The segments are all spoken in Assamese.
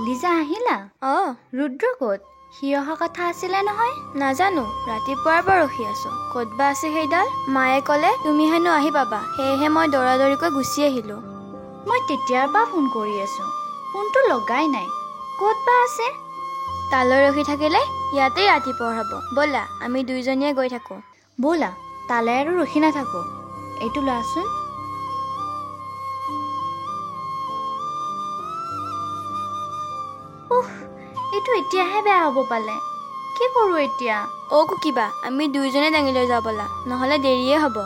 লিজা আহিলা? ৰুদ্ৰ ক'ত? সি অহা কথা আছিলে নহয়। নাজানো, ৰাতিপুৱাৰ পৰা ৰখি আছো, ক'ত বা আছে সেইডাল। মায়ে ক'লে তুমি হেনো আহি পাবা, সেয়েহে মই দৌৰাদৌৰিকৈ গুচি আহিলো। মই তেতিয়াৰ পৰা ফোন কৰি আছো, ফোনটো লগাই নাই। ক'ত বা আছে? তালৈ ৰখি থাকিলে ইয়াতেই ৰাতিপুৱা হ'ব। ব'লা আমি দুইজনীয়ে গৈ থাকো। ব'লা, তালৈ আৰু ৰখি নাথাকো। এইটো লোৱাচোন। এইটো এতিয়াহে বেয়া হ'ব পালে। কি কৰোঁ এতিয়া? কুকিবা, আমি দুইজনে দাঙি লৈ যাওঁ ব'লা, নহ'লে দেৰিয়ে হ'ব।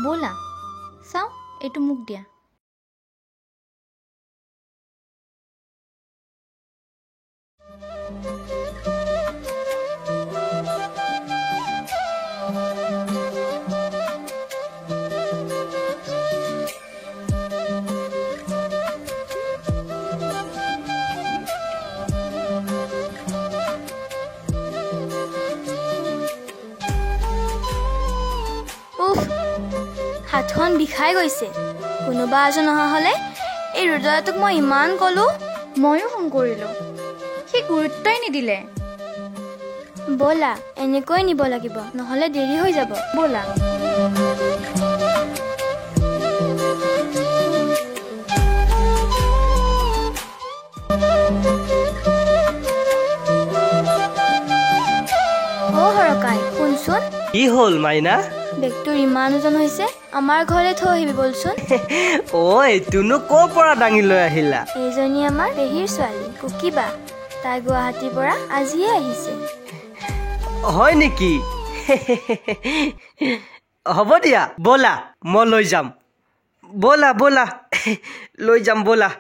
ব'লা চাওঁ, এইটো মোক দিয়া। হাতখন বিষাই গৈছে। কোনোবা এজন অহা হ'লে। এই ৰুদ্ৰটোক মই ইমান ক'লো। ময়ো ফোন কৰিলোঁ, সি গুৰুত্বই নিদিলে। ব'লা, এনেকৈ নিব লাগিব, নহ'লে দেৰি হৈ যাব। ব'লা। হৰকাই, শুনচোন। কি হ'ল মাইনা? বেগটোৰ ইমান ওজন হৈছে, আমাৰ ঘৰলৈ থৈ আহিবি বলচোন। এইটোনো ক'ৰ পৰা দাঙি লৈ আহিলা? এইজনী আমাৰ পেহীৰ ছোৱালী কুকিবা, তাই গুৱাহাটীৰ পৰা আজিয়ে আহিছে। হয় নেকি? হ'ব দিয়া, ব'লা মই লৈ যাম। ব'লা ব'লা, লৈ যাম ব'লা।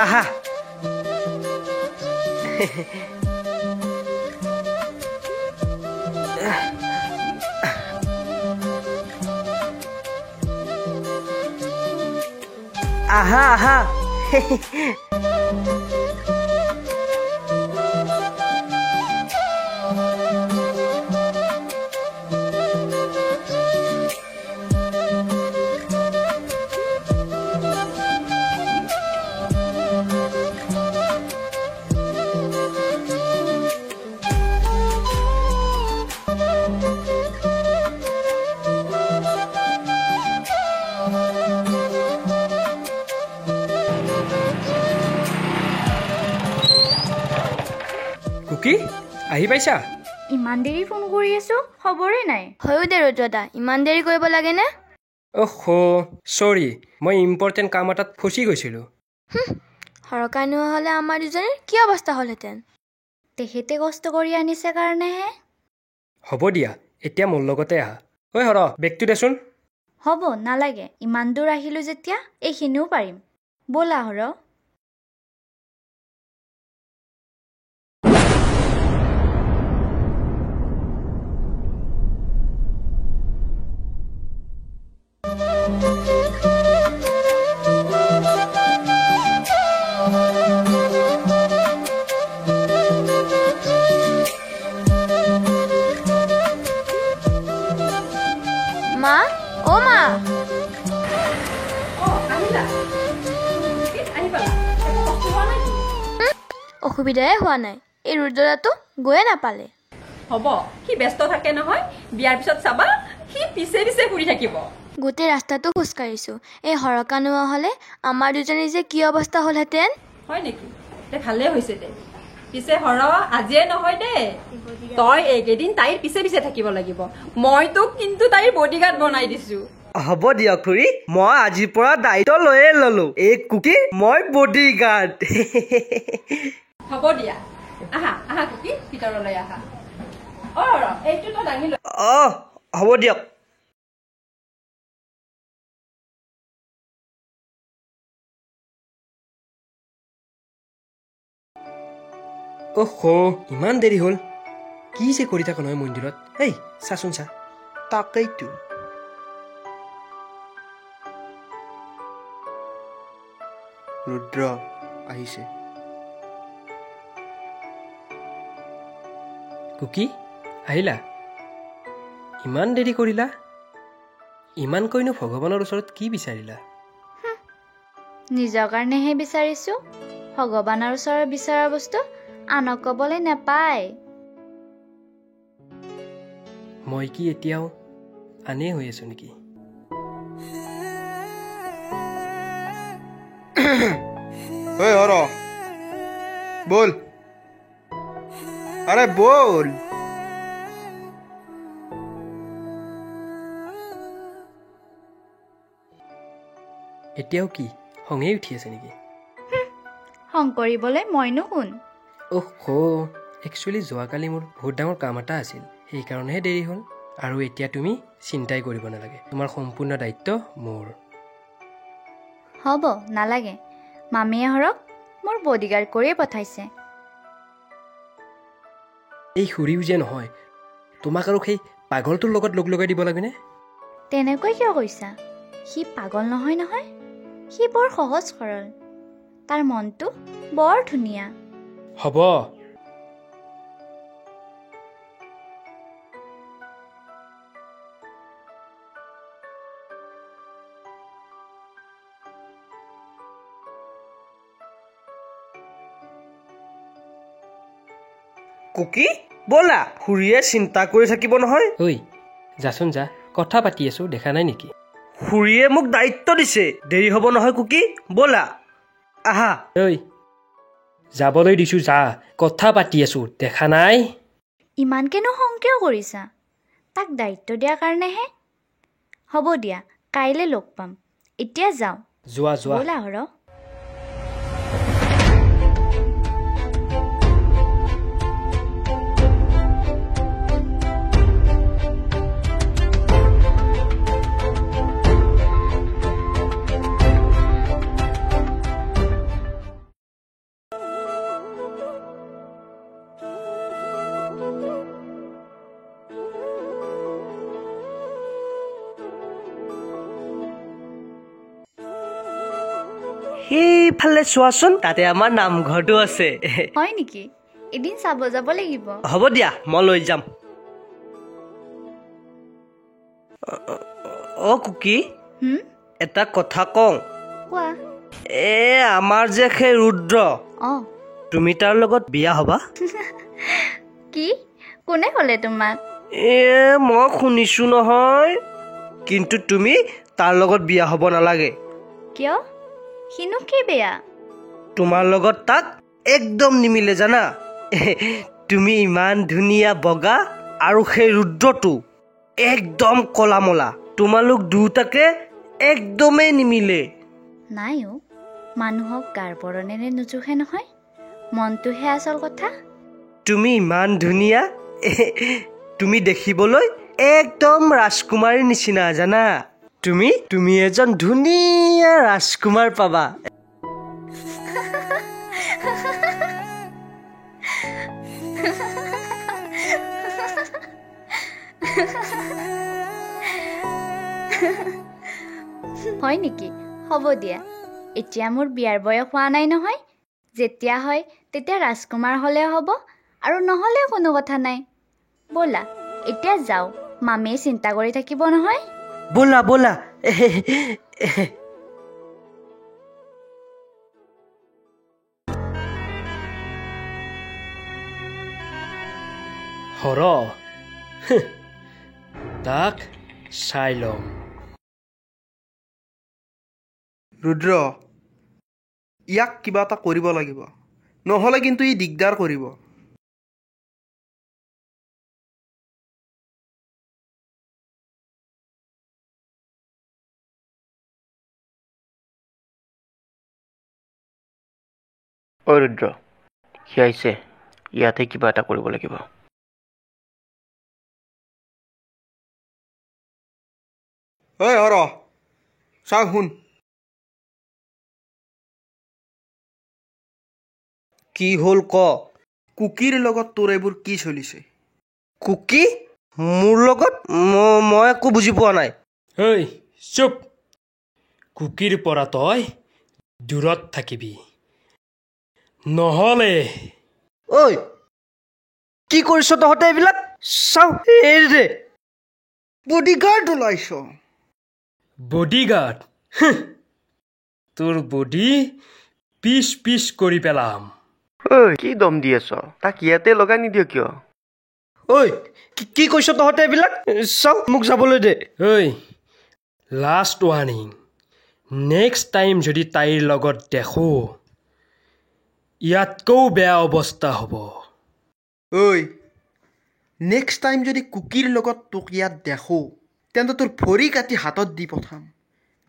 আহা। আহা আহা। কুকি, আহি পাইছা? ইমান দেৰি ফোন কৰি আছো, খবৰে নাই। হয়ো দে ৰুদ্ৰদা, ইমান দেৰি কৰিব লাগেনে? চৰি, মই ইম্পৰ্টেণ্ট কাম এটাত ফচি গৈছিলোঁ। সৰকাই নোহোৱা হ'লে আমাৰ দুজনীৰ কি অৱস্থা হ'লহেঁতেন? তেখেতে কষ্ট কৰি আনিছে কাৰণেহে। হ'ব দিয়া, এতিয়া মোৰ লগতে আহা। হৰ, বেগটো দেচোন। হ'ব, নালাগে। ইমান দূৰ আহিলোঁ যেতিয়া এইখিনিও পাৰিম। ব'লা হৰ। মা, মা। অসুবিধাই হোৱা নাই, এই ৰুদ্ৰদাটো গৈয়ে নাপালে। হ'ব, সি ব্যস্ত থাকে নহয়, বিয়াৰ পিছত চাবা সি পিছে পিছে ঘূৰি থাকিব। গোটেই ৰাস্তাটো খোজকাঢ়িছোঁ, এই সৰকা নোহোৱা হ'লে আমাৰ দুজনী যে কি অৱস্থা হ'লহেঁতেন। হয় নেকি? ভালেই হৈছে দে। পিছে আজিয়ে নহয় দে, তই এইকেইদিন তাইৰ পিছে পিছে থাকিব লাগিব। মই তোক কিন্তু তাইৰ বডিগাৰ্ড বনাই দিছো। হ'ব দিয়ক খুৰী, মই আজিৰ পৰা দায়িত্ব লৈয়ে ললো। এই কুকি মই বডিগাৰ্ড। হ'ব দিয়া, আহা আহা কুকি, ভিতৰলৈ আহা। এইটো তই দাঙি লৈ। হ'ব দিয়ক। ইমান দেৰি হ'ল। কি যে কৰি থাক নহয় মন্দিৰত। এই চাচোন চা। তাকেইতো। ৰুদ্ৰ আহিছে। কুকি, আহিলা? ইমান দেৰি কৰিলা? ইমানকৈনো ভগৱানৰ ওচৰত কি বিচাৰিলা? নিজৰ কাৰণেহে বিচাৰিছোঁ। ভগৱানৰ ওচৰত বিচৰা বস্তু আনক ক'বলৈ নাপায়। মই কি এতিয়াও আনেই হৈ আছো নেকি? ওই হর বল, আরে বল। এতিয়াও কি খঙেই উঠি আছে নেকি? খং কৰিবলৈ মইনো কোন? একচুৱেলি যোৱাকালি মোৰ বহুত ডাঙৰ কাম এটা আছিল, সেইকাৰণেহে দেৰি হ'ল। আৰু এতিয়া তুমি চিন্তাই কৰিব নালাগে, তোমাৰ সম্পূৰ্ণ দায়িত্ব মোৰ। হ'ব, নালাগে। মামীয়ে হৰক মোৰ বডিগাৰ্ড কৰিয়ে পঠাইছে। এই খুৰীও যে নহয়, তোমাক আৰু সেই পাগলটোৰ লগত লগ লগাই দিব লাগেনে? তেনেকৈ কিয় কৈছা? সি পাগল নহয় নহয়, সি বৰ সহজ সৰল। তাৰ মনটো বৰ ধুনীয়া। হ'ব, কুকি ব'লা, খুৰীয়ে চিন্তা কৰি থাকিব নহয়। ঐ যাচোন যা, কথা পাতি আছো, দেখা নাই নেকি? খুৰীয়ে মোক দায়িত্ব দিছে, দেৰি হ'ব নহয় কুকি, ব'লা আহা। ঐ যাবলৈ দিছো, যা, কথা পাতি আছো, দেখা নাই? ইমানকেনো খং কিয় কৰিছা? তাক দায়িত্ব দিয়াৰ কাৰণেহে। হ'ব দিয়া, কাইলৈ লগ পাম। এতিয়া যাওঁ, যোৱা যোৱা। ব'লা হৰ। সেইফালে চোৱাচোন, তাতে আমাৰ নামঘৰটো আছে। হয় নেকি? এদিন চাব যাব লাগিব। হ'ব দিয়া, মই লৈ যাম। কুকি, এটা কথা কওঁ। কোৱা। আমাৰ যে সেই ৰুদ্ৰ, অঁ, তুমি তাৰ লগত বিয়া হবা? কি? কোনে ক'লে তোমাক? মই শুনিছো নহয়। কিন্তু তুমি তাৰ লগত বিয়া হ'ব নালাগে। কিয়? সিনো কি বেয়া? তোমাৰ লগত তাক একদম নিমিলে জানা। তুমি ইমান ধুনীয়া বগা, আৰু সেই ৰুদ্ৰটো একদম কলামলা। তোমালোক দুটাকে একদমেই নিমিলে। নাই অ', মানুহক গাৰ বৰণেৰে নোজোখে নহয়, মনটোহে আচল কথা। তুমি ইমান ধুনীয়া, তুমি দেখিবলৈ একদম ৰাজকুমাৰীৰ নিচিনা জানা। তুমি এজন ধুনীয়া ৰাজকুমাৰ পাবা। হয় নেকি? হ'ব দিয়া, এতিয়া মোৰ বিয়াৰ বয়স হোৱা নাই নহয়। যেতিয়া হয় তেতিয়া ৰাজকুমাৰ হ'লে হ'ব, আৰু নহ'লেও কোনো কথা নাই। ব'লা এতিয়া যাওঁ, মামীয়ে চিন্তা কৰি থাকিব নহয়। ব'লা ব'লা। হৰ তাক চাই ল'ম। ৰুদ্ৰ, ইয়াক কিবা এটা কৰিব লাগিব, নহ'লে কিন্তু ই দিগদাৰ কৰিব। অ ৰুদ্ৰ, সি আহিছে, ইয়াতে কিবা এটা কৰিব লাগিব। ঐ হৰ, চাওঁ শুন। কি হ'ল ক? কুকিৰ লগত তোৰ এইবোৰ কি চলিছে? কুকি মোৰ লগত? মই একো বুজি পোৱা নাই। ঐ চুপ, কুকিৰ পৰা তই দূৰত থাকিবি, নহ'লে। ঐ কি কৰিছ তহঁতে এইবিলাক? চাওঁ, এৰি দে। বডিগাৰ্ড ওলাইছ। বডিগাৰ্ড তোৰ বডি পিচ পিচ কৰি পেলাম ঐ কি দম দি আছ তাক ইয়াতে লগাই নিদিয় কিয় ঐ কি কৈছ তহঁতে এইবিলাক চাওক মোক যাবলৈ দে ঐ লাষ্ট ৱাৰ্ণিং নেক্সট টাইম যদি তাইৰ লগত দেখো ইয়াতকৈও বেয়া অৱস্থা হ'ব ঐ নেক্সট টাইম যদি কুকিৰ লগত তোক ইয়াত দেখোঁ তেন্তে তোৰ ভৰি কাটি হাতত দি পঠাম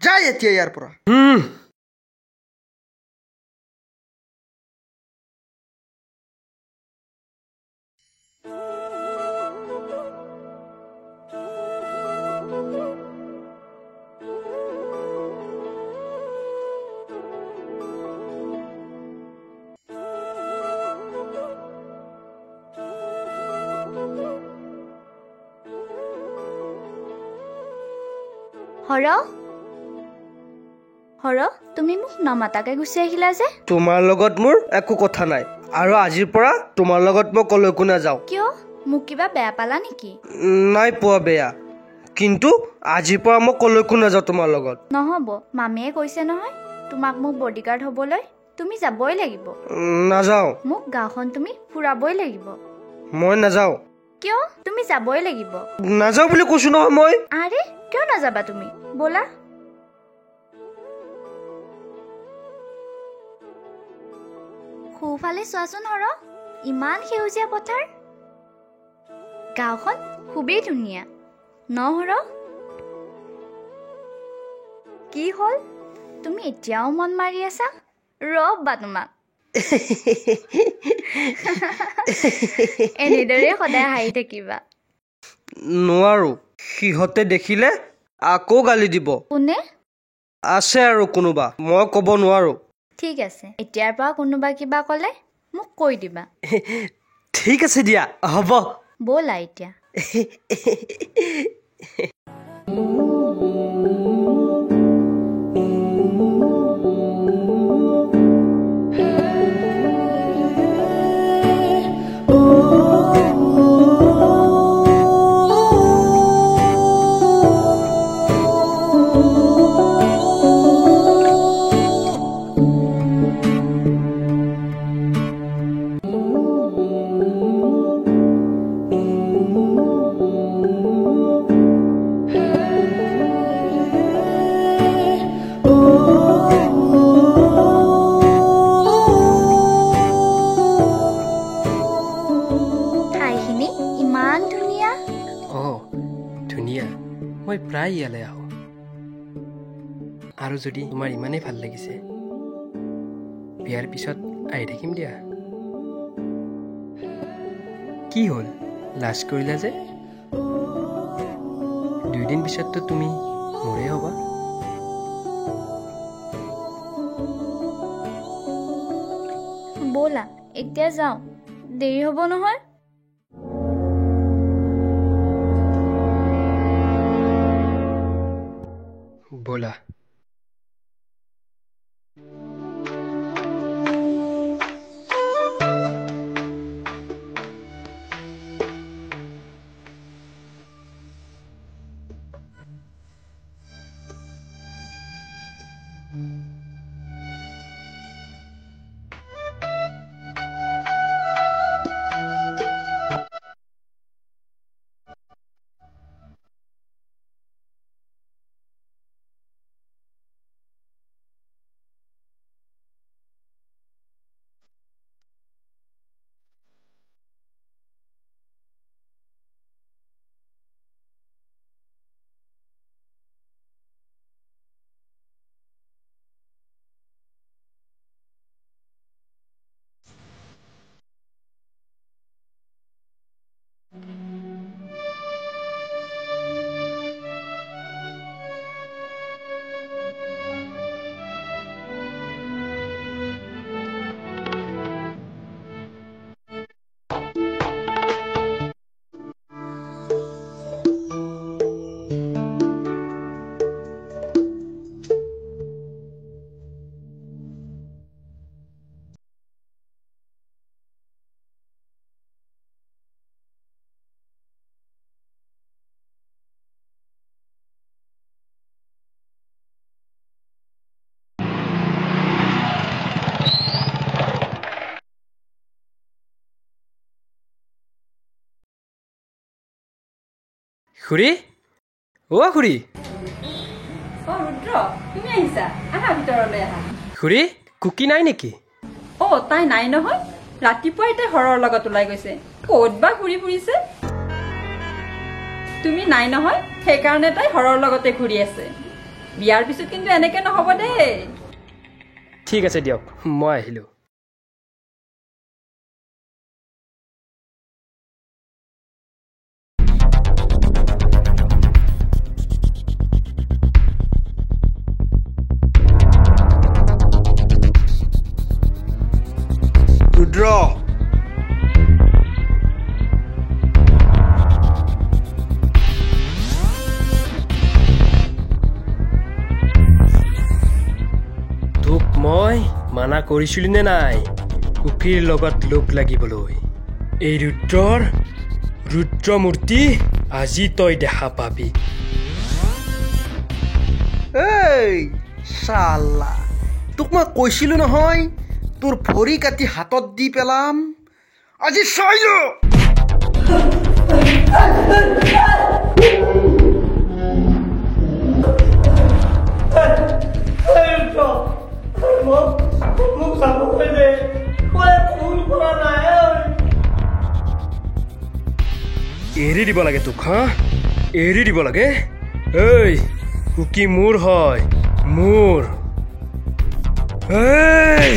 যা এতিয়া ইয়াৰ পৰা হৰ তুমি মোক নমাতাকে গুচি আহিলা যে তোমাৰ লগত মোৰ একো কথা নাই আৰু আজিৰ পৰা তোমাৰ লগত মই কলৈকো নাযাওঁ কিয় মোক কিবা বেয়া পালা নেকি নাই পোৱা বেয়া কিন্তু আজিৰ পৰা মই কলৈকো নাযাওঁ তোমাৰ লগত নহ'ব মামীয়ে কৈছে নহয় তোমাক মোক বডিগাৰ্ড হ'বলৈ তুমি যাবই লাগিব নাযাওঁ মোক গাঁওখন তুমি ফুৰাবই লাগিব মই নাযাওঁ কিয় তুমি যাবই লাগিব নাযাওঁ বুলি কৈছো নহয় মই আৰে কিয় নাযাবা তুমি ব'লা সোঁফালে চোৱাচোন হৰ ইমান সেউজীয়া পথাৰ গাঁওখন খুবেই ধুনীয়া ন হৰ কি হ'ল তুমি এতিয়াও মন মাৰি আছা ৰ'বা তোমাক এনেদৰে সদায় হাঁহি থাকিবা নোৱাৰো সিহঁতে দেখিলে আকৌ গালি দিব কোনে আছে আৰু কোনোবা মই ক'ব নোৱাৰো ঠিক আছে এতিয়াৰ পৰা কোনোবা কিবা ক'লে মোক কৈ দিবা ঠিক আছে দিয়া হ'ব ব'লা এতিয়া ঠাইখিনি ইমান ধুনীয়া অঁ ধুনীয়া মই প্ৰায় ইয়ালৈ আহোঁ আৰু যদি তোমাৰ ইমানেই ভাল লাগিছে বিয়াৰ পিছত আহি থাকিম দিয়া কি হ'ল লাজ কৰিলা যে 2 দিন পিছততো তুমি মোৰে হ'বা ব'লা এতিয়া যাওঁ দেৰি হ'ব নহয় ব'লা খুৰী অ' খুৰী অ ৰুদ্ৰ তুমি আহিছা আহা ভিতৰলৈ আহা খুৰী কুকি নাই নেকি অ তাই নাই নহয় ৰাতিপুৱাই তাই হৰৰ লগত ওলাই গৈছে ক'ত বা ঘূৰি ফুৰিছে তুমি নাই নহয় সেইকাৰণে তাই হৰৰ লগতে ঘূৰি আছে বিয়াৰ পিছত কিন্তু এনেকে নহ'ব দেই ঠিক আছে দিয়ক মই আহিলোঁ ৰুদ্ৰ তোক মই মানা কৰিছিলোঁ নে নাই কুকিৰ লগত লগ লাগিবলৈ এই ৰুদ্ৰমূৰ্তি আজি তই দেখা পাবি এই চালা তোক মই কৈছিলোঁ নহয় তোৰ ভৰি কাটি হাতত দি পেলাম আজি চাই ল এৰি দিব লাগে তোক হা এৰি দিব লাগে এই কুকি মোৰ হয় মোৰ এই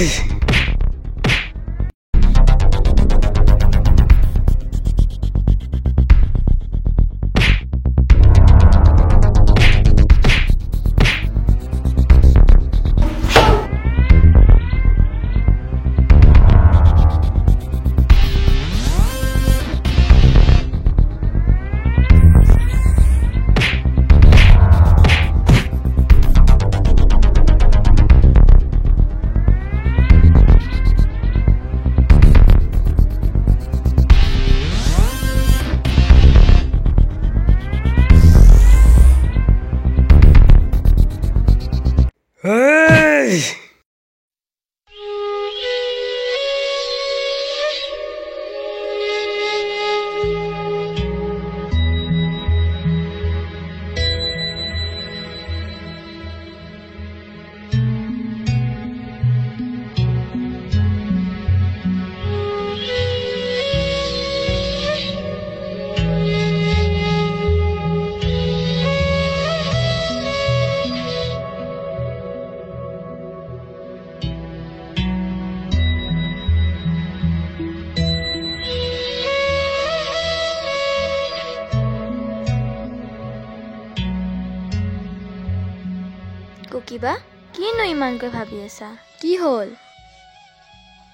কুকিবা কিনো ইমানকৈ ভাবি আছা কি হ'ল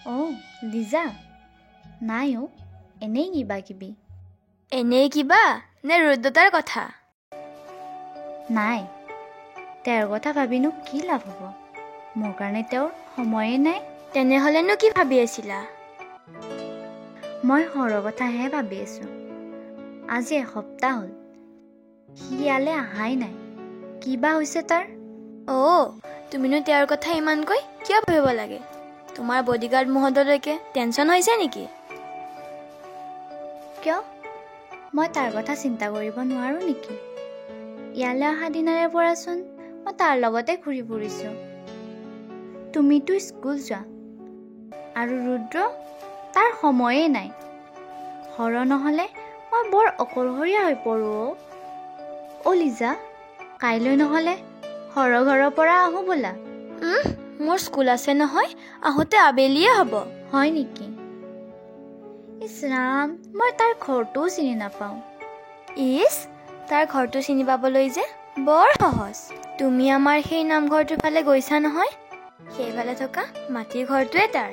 অঁ লিজা নাই অ' এনেই কিবা কিবি এনেই কিবা নে ৰুদ্ৰতাৰ কথা নাই তেওঁৰ কথা ভাবিনো কি লাভ হ'ব মোৰ কাৰণে তেওঁৰ সময়ে নাই তেনেহ'লেনো কি ভাবি আছিলা মই সৰৰ কথাহে ভাবি আছোঁ আজি এসপ্তাহ হ'ল সি ইয়ালৈ অহাই নাই কিবা হৈছে তাৰ অ' তুমিনো তেওঁৰ কথা ইমানকৈ কিয় ভাবিব লাগে তোমাৰ বডিগাৰ্ড মহোদয়লৈকে টেনশ্যন হৈছে নেকি কিয় মই তাৰ কথা চিন্তা কৰিব নোৱাৰোঁ নেকি ইয়ালৈ অহা দিনাৰে পৰাচোন মই তাৰ লগতে ঘূৰি ফুৰিছোঁ তুমিতো স্কুল যোৱা আৰু ৰুদ্ৰ তাৰ সময়ে নাই হৰ নহ'লে মই বৰ অকলশৰীয়া হৈ পৰোঁ অ' লিজা কাইলৈ নহ'লে হৰৰ ঘৰৰ পৰা আহোঁ বোলা মোৰ স্কুল আছে নহয় আহোঁতে আবেলিয়ে হ'ব হয় নেকি ইছ ৰাম মই তাৰ ঘৰটোও চিনি নাপাওঁ ইছ তাৰ ঘৰটো চিনি পাবলৈ যে বৰ সহজ তুমি আমাৰ সেই নামঘৰটোৰ ফালে গৈছা নহয় সেইফালে থকা মাটিৰ ঘৰটোৱে তাৰ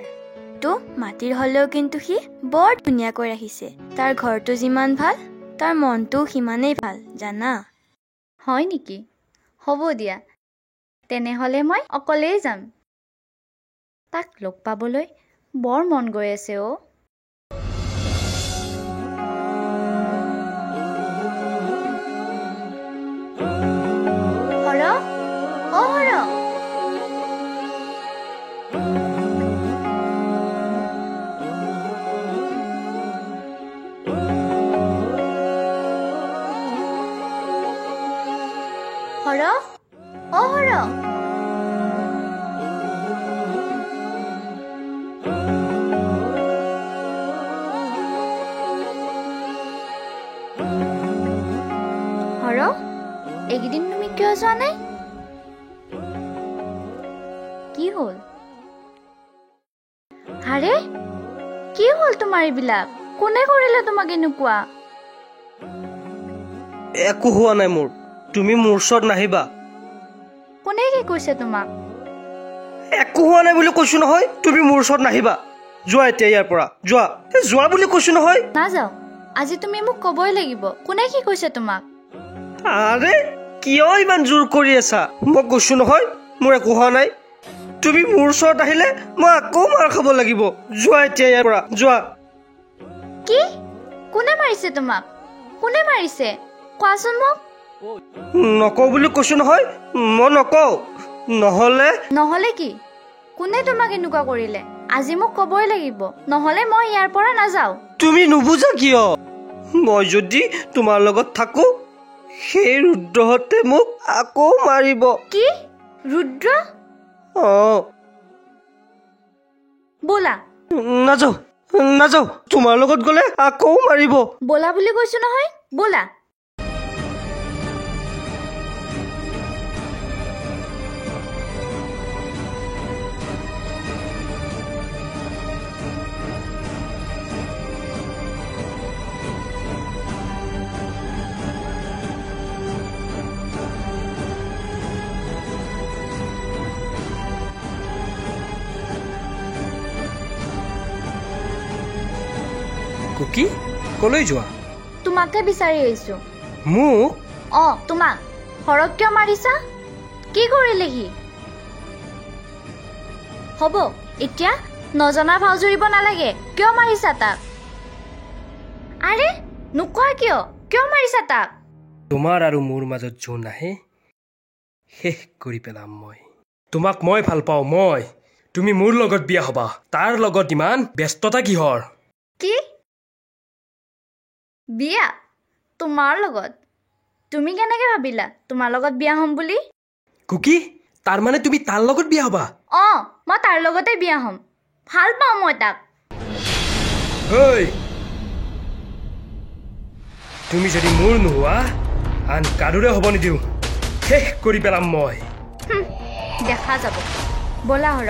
তো মাটিৰ হ'লেও কিন্তু সি বৰ ধুনীয়াকৈ ৰাখিছে তাৰ ঘৰটো যিমান ভাল তাৰ মনটোও সিমানেই ভাল জানা হয় নেকি হ'ব দিয়া তেনেহ'লে মই অকলেই যাম তাক লগ পাবলৈ বৰ মন গৈ আছে অ' হৰ অ' হৰ হৰ হৰ এইকেইদিন তুমি কিয় যোৱা নাই কি হ'ল আৰে কি হ'ল তোমাৰ এইবিলাক কোনে কৰিলে তোমাক এনেকুৱা একো হোৱা নাই মোৰ তুমি মোৰ ওচৰত নাহিবা কোনে কি কৈছে তোমাক একো হোৱা নাই বুলি কৈছো নহয় তুমি মোৰ ওচৰত নাহিবা যোৱা এতিয়া ইয়াৰ পৰা যোৱা যোৱা বুলি কৈছো নহয় নাযাওঁ আজি তুমি মোক ক'বই লাগিব কোনে কি কৈছে তোমাক আৰে কিয় ইমান জোৰ কৰি আছা মই কৈছো নহয় মোৰ একো হোৱা নাই তুমি মোৰ ওচৰত আহিলে মই আকৌ মাৰ খাব লাগিব যোৱা এতিয়া ইয়াৰ পৰা যোৱা কি কোনে মাৰিছে তোমাক কোনে মাৰিছে কোৱাচোন মোক নকওঁ বুলি কৈছো নহয় মই নকওঁ নহ'লে কি কোনে তোমাক এনেকুৱা কৰিলে আজি মোক ক'বই লাগিব নহ'লে মই ইয়াৰ পৰা নাযাওঁ তুমি নুবুজা কিয় মই যদি তোমাৰ লগত থাকো সেই ৰুদ্ৰহঁতে মোক আকৌ মাৰিব কি ৰুদ্ৰ ব'লা নাযাওঁ নাযাওঁ তোমাৰ লগত গ'লে আকৌ মাৰিব ব'লা বুলি কৈছো নহয় ব'লা কুকি কলৈ যোৱা তোমাকে বিচাৰি আহিছো মোক তোমাক হৰক কিয় মাৰিছা কি কৰিলে সি হ'ব এতিয়া নজনা ভাও জুৰিব নালাগে কিয় মাৰিছা তাক আৰে নোকোৱা কিয় মাৰিছা তাক তোমাৰ আৰু মোৰ মাজত যোন আহে শেষ কৰি পেলাম মই তোমাক মই ভাল পাওঁ মই তুমি মোৰ লগত বিয়া হ'বা তাৰ লগত ইমান ব্যস্ততা কিহৰ কি বিয়া তোমাৰ লগত তুমি কেনেকৈ ভাবিলা তোমাৰ লগত বিয়া হ'ম বুলি কুকি তাৰ মানে তুমি তাৰ লগত বিয়া হ'বা মই তাৰ লগতে বিয়া হ'ম ভাল পাওঁ মই তাক ঐ তুমি যদি মোৰ নোহোৱা আন কাৰোৰে হ'ব নিদিওঁ শেষ কৰি পেলাম মই দেখা যাব ব'লা হৰ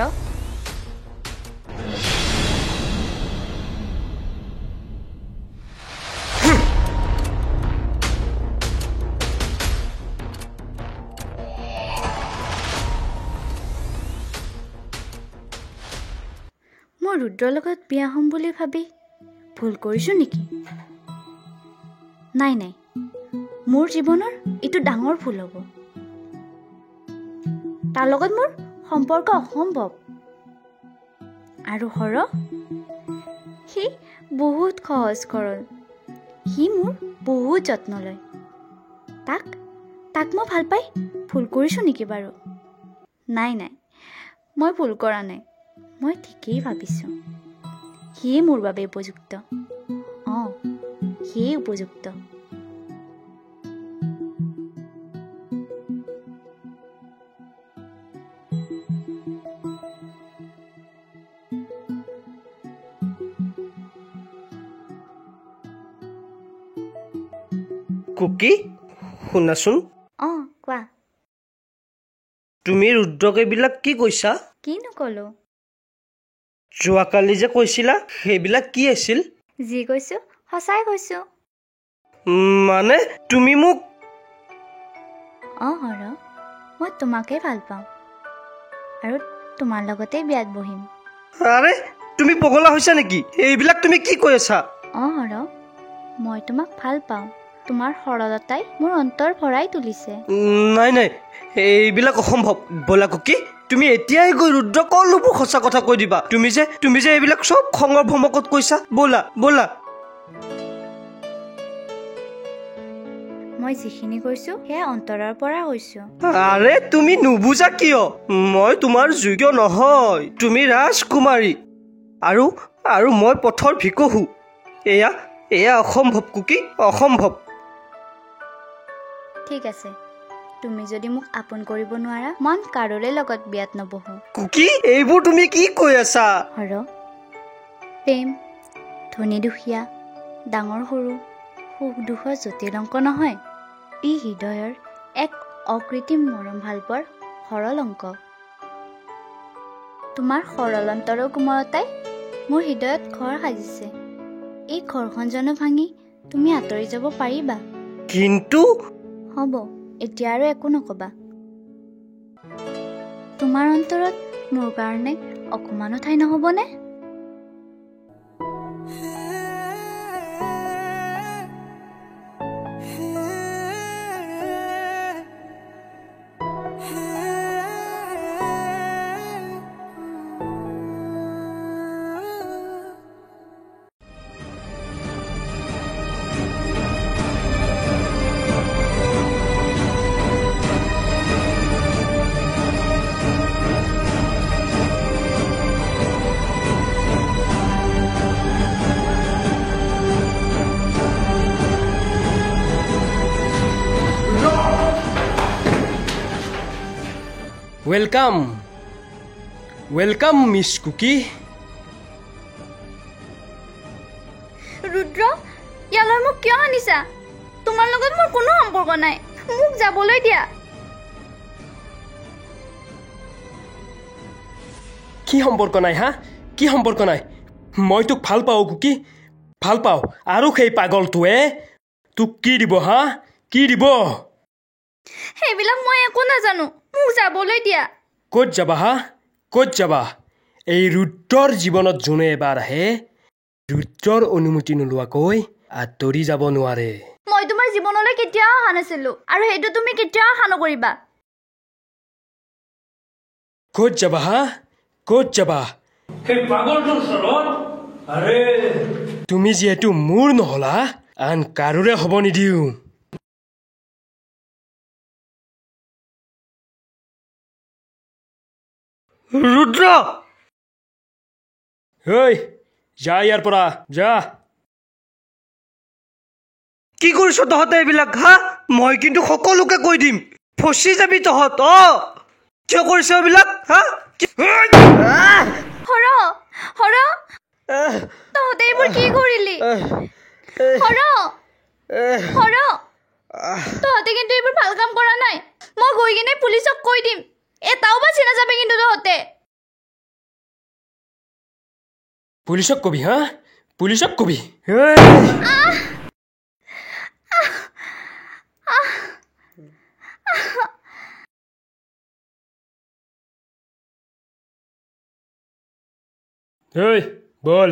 মই ৰুদ্ৰৰ লগত বিয়া হ'ম বুলি ভাবি ভুল কৰিছোঁ নেকি নাই মোৰ জীৱনৰ এইটো ডাঙৰ ভুল হ'ব তাৰ লগত মোৰ সম্পৰ্ক অসম্ভৱ আৰু হৰ সি বহুত সহজ সৰল সি মোৰ বহুত যত্ন লয় তাক মই ভাল পাই ভুল কৰিছোঁ নেকি বাৰু নাই মই ভুল কৰা নাই মই ঠিকেই ভাবিছোঁ সিয়ে মোৰ বাবে উপযুক্ত সিয়ে উপযুক্ত কুকি শুনাচোন কোৱা তুমি ৰুদ্ৰক এইবিলাক কি কৈছা কিনো ক'লো যোৱাকালি যে কৈছিলা সেইবিলাক কি আছিল যি কৈছোঁ সঁচাই কৈছোঁ মানে তুমি মোক হৰ মই তোমাকে ভাল পাওঁ আৰু তোমাৰ লগতে বিয়াত বহিম আৰে তুমি পগলা হৈছা নেকি এইবিলাক তুমি কি কৈ আছা হৰ মই তোমাক ভাল পাওঁ তোমাৰ সৰলতাই মোৰ অন্তৰ ভৰাই তুলিছে নাই এইবিলাক অসম্ভৱ ব'লা কুকি তুমি এতিয়াই গৈ ৰুদ্ৰক সকলোবোৰ সঁচা কথা কৈ দিবা তুমি যে এইবিলাক চব খঙৰ ভমকত কৈছা ব'লা মই যিখিনি কৈছোঁ সেয়া অন্তৰৰ পৰা কৈছোঁ আৰে তুমি নুবুজা কিয় মই তোমাৰ যোগ্য নহয় তুমি ৰাজকুমাৰী আৰু মই পথৰ ভিকহু এয়া অসম্ভৱ কুকি অসম্ভৱ ঠিক আছে তুমি যদি মোক আপোন কৰিব নোৱাৰা মন কাৰোৰে লগত বিয়াত নবহো। কুকি এইবোৰ তুমি কি কৈ আছা? হৰ প্ৰেম ধনী দুখীয়া ডাঙৰ সৰু সুখ দুখৰ জটিল অংক নহয়। ই হৃদয়ৰ এক অকৃত্ৰিম মৰম ভালপোৱাৰ সৰল অংক। তোমাৰ সৰল অন্তৰৰ কোমলতাই মোৰ হৃদয়ত ঘৰ সাজিছে। এই ঘৰখন জানো ভাঙি তুমি আঁতৰি যাব পাৰিবা? কিন্তু হ'ব, এতিয়া আৰু একো নকবা। তোমাৰ অন্তৰত মোৰ কাৰণে অকমানো ঠাই নহ'বনে? Welcome welcome miss Cookie. Rudra, ইয়ালৈ মোক কিয় আনিছা? তোমাৰ লগত মোৰ কোনো সম্পৰ্ক নাই, মোক যাবলৈ দিয়া। কি সম্পৰ্ক নাই হা? কি সম্পৰ্ক নাই? মই তোক ভাল পাওঁ কুকি, ভাল পাওঁ। আৰু সেই পাগলটোৱে তোক কি দিব হা? কি দিব? সেইবিলাক মই একো নাজানো, মোক যাবলৈ দিয়া। ক'ত যাবা হা? ক'ত যাবা? এই ৰুদ্ৰৰ জীৱনত যোনে এবাৰ আহে ৰুদ্ৰৰ অনুমতি নোলোৱাকৈ আঁতৰি যাব নোৱাৰে। মই তোমাৰ জীৱনলৈ কেতিয়াও অহা নাছিলো, আৰু সেইটো তুমি কেতিয়াও আশা নকৰিবা। ক'ত যাবা হা? ক'ত যাবা? সেই পাগলটোৰ ওচৰত? আৰে তুমি যিহেতু মোৰ নহলা, আন কাৰোৰে হ'ব নিদিওঁ। ৰুদ্ৰ! ঐ যা ইয়াৰ পৰা, যা। কি কৰিছ তহঁতে এইবিলাক হা? মই কিন্তু সকলোকে কৈ দিম, ফচি যাবি তহঁত। কিয় কৰিছ এইবিলাক হা? হৰ হৰ, তহঁতে এইবোৰ কি কৰিলি? হৰ হৰ, তহঁতে কিন্তু এইবোৰ ভাল কাম কৰা নাই। মই গৈ কিনে পুলিচক কৈ দিম, এটাও বাচি নাযাবে কিন্তু তহঁতে। পুলিচক কবি হা? পুলিচক কবি? বল।